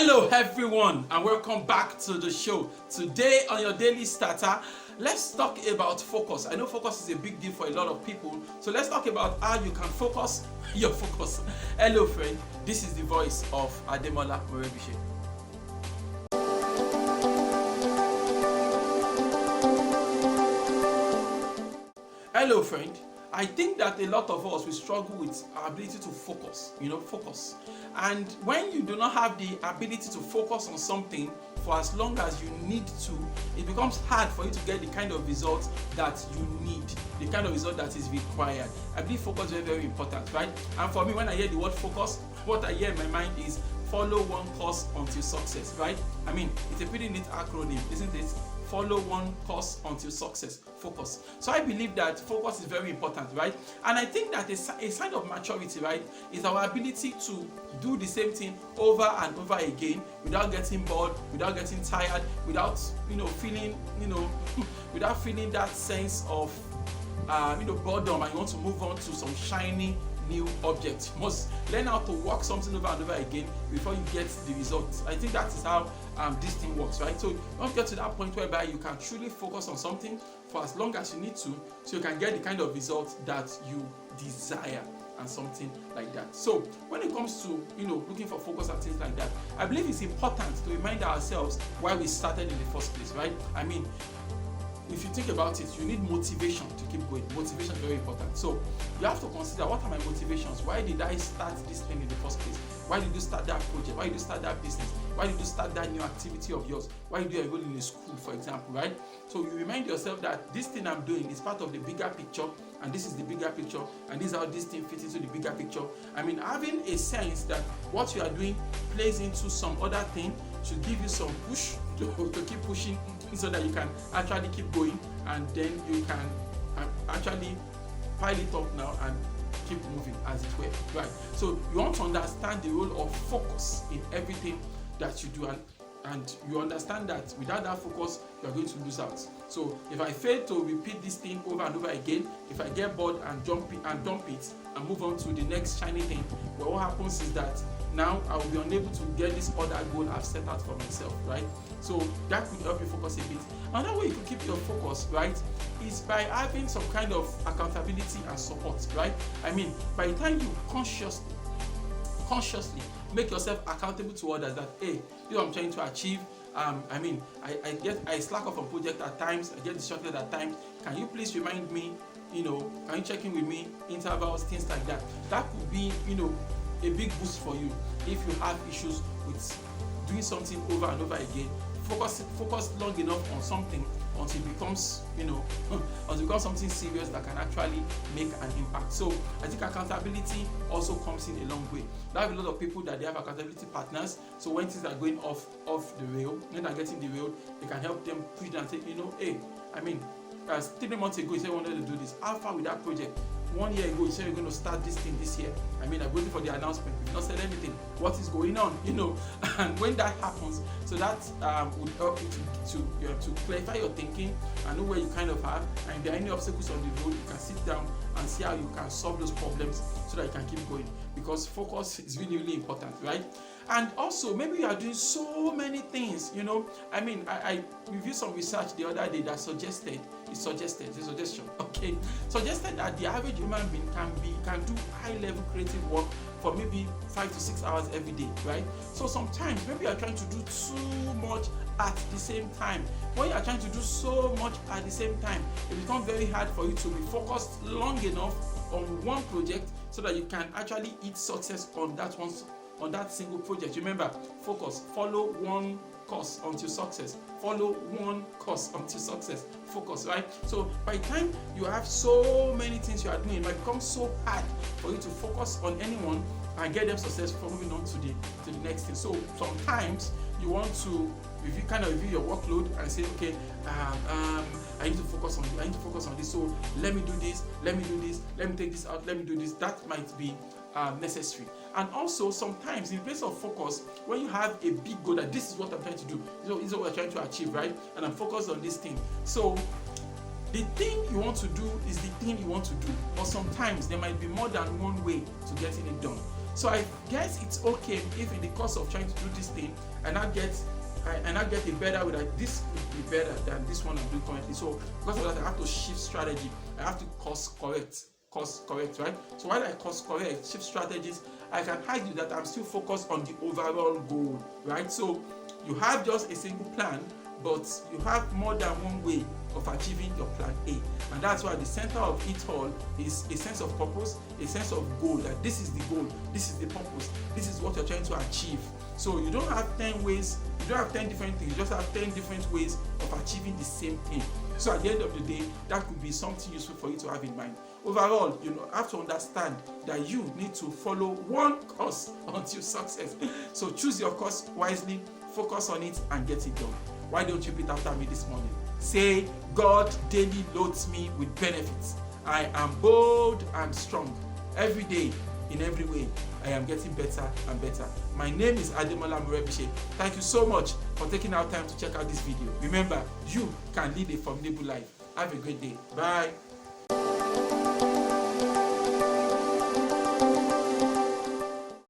Hello everyone and welcome back to the show. Today on your daily starter, let's talk about focus. I know focus is a big deal for a lot of people, so let's talk about how you can focus your focus. Hello friend, this is the voice of Ademola Morebise. Hello friend, I think that a lot of us will struggle with our ability to focus, focus. And when you do not have the ability to focus on something for as long as you need to, it becomes hard for you to get the kind of results that you need, the kind of result that is required. I believe focus is very, very important, right? And for me, when I hear the word focus, what I hear in my mind is follow one course until success, right? I mean, it's a pretty neat acronym, isn't it? Follow one course until success. Focus. So I believe that focus is very important, right? And I think that a sign of maturity, right, is our ability to do the same thing over and over again without getting bored, without getting tired, without feeling without feeling that sense of boredom, and you want to move on to some shiny new object. You must learn how to work something over and over again before you get the results. I think that is how this thing works, right? So you want to get to that point whereby you can truly focus on something for as long as you need to, so you can get the kind of results that you desire and something like that. So when it comes to looking for focus and things like that, I believe it's important to remind ourselves why we started in the first place, right? I mean, if you think about it, you need motivation to keep going. Motivation is very important. So you have to consider, what are my motivations? Why did I start this thing in the first place? Why did you start that project? Why did you start that business? Why did you start that new activity of yours? Why did you enroll in a school, for example, right? So you remind yourself that this thing I'm doing is part of the bigger picture, and this is the bigger picture, and this is how this thing fits into the bigger picture. I mean, having a sense that what you are doing plays into some other thing should give you some push to keep pushing, so that you can actually keep going, and then you can actually pile it up now and keep moving, as it were, right? So you want to understand the role of focus in everything that you do, and you understand that without that focus, you are going to lose out. So if I fail to repeat this thing over and over again, if I get bored and dump it and move on to the next shiny thing, well, what happens is that now I will be unable to get this other goal I've set out for myself, right? So that could help you focus a bit. Another way you can keep your focus, right, is by having some kind of accountability and support, right? I mean, by the time you consciously make yourself accountable to others, that hey, this is what I'm trying to achieve. I slack off on project at times, I get distracted at times. Can you please remind me? Can you check in with me? Intervals, things like that. That could be, a big boost for you if you have issues with doing something over and over again. Focus long enough on something until it becomes, something serious that can actually make an impact. So I think accountability also comes in a long way. There are a lot of people that they have accountability partners. So when things are going off the rail, when they're getting derailed, they can help them push them and say, hey, 3 months ago you said you wanted to do this. How far with that project? 1 year ago you said you're going to start this thing this year. I'm waiting for the announcement. You've not said anything. What is going on? And when that happens, so that would help you to clarify your thinking and know where you kind of are. And if there are any obstacles on the road, you can sit down and see how you can solve those problems so that you can keep going. Because focus is really, really important, right? And also, maybe you are doing so many things, I reviewed some research the other day that suggested that the average human being can do high-level creative work for maybe 5 to 6 hours every day, right? So sometimes maybe you are trying to do too much at the same time. When you are trying to do so much at the same time, it becomes very hard for you to be focused long enough on one project so that you can actually hit success on that single project. Remember, focus. Follow one course until success. Follow one course until success. Focus, right? So by the time you have so many things you are doing, it might become so hard for you to focus on anyone and get them successful moving on to the next thing. So sometimes you want to review your workload and say, okay, I need to focus on this. So let me do this, let me take this out, let me do this. That might be necessary. And also sometimes in place of focus, when you have a big goal that this is what I'm trying to do, this is what we're trying to achieve, right? And I'm focused on this thing. So the thing you want to do is the thing you want to do. But sometimes there might be more than one way to getting it done. So I guess it's okay if in the course of trying to do this thing, I not get a better way that this could be better than this one I'm doing currently. So because of that, I have to shift strategy. I have to course correct, right? So while I course correct, shift strategies, I can hide you that I'm still focused on the overall goal, right? So you have just a single plan, but you have more than one way of achieving your plan A. And that's why the center of it all is a sense of purpose, a sense of goal, that this is the goal, this is the purpose, this is what you're trying to achieve. So you don't have 10 ways, you don't have 10 different things, you just have 10 different ways of achieving the same thing. So at the end of the day, that could be something useful for you to have in mind. Overall, you have to understand that you need to follow one course until success. So choose your course wisely, focus on it, and get it done. Why don't you repeat after me this morning? Say, God daily loads me with benefits. I am bold and strong. Every day, in every way, I am getting better and better. My name is Ademola Morebise. Thank you so much for taking our time to check out this video. Remember, you can lead a formidable life. Have a great day. Bye.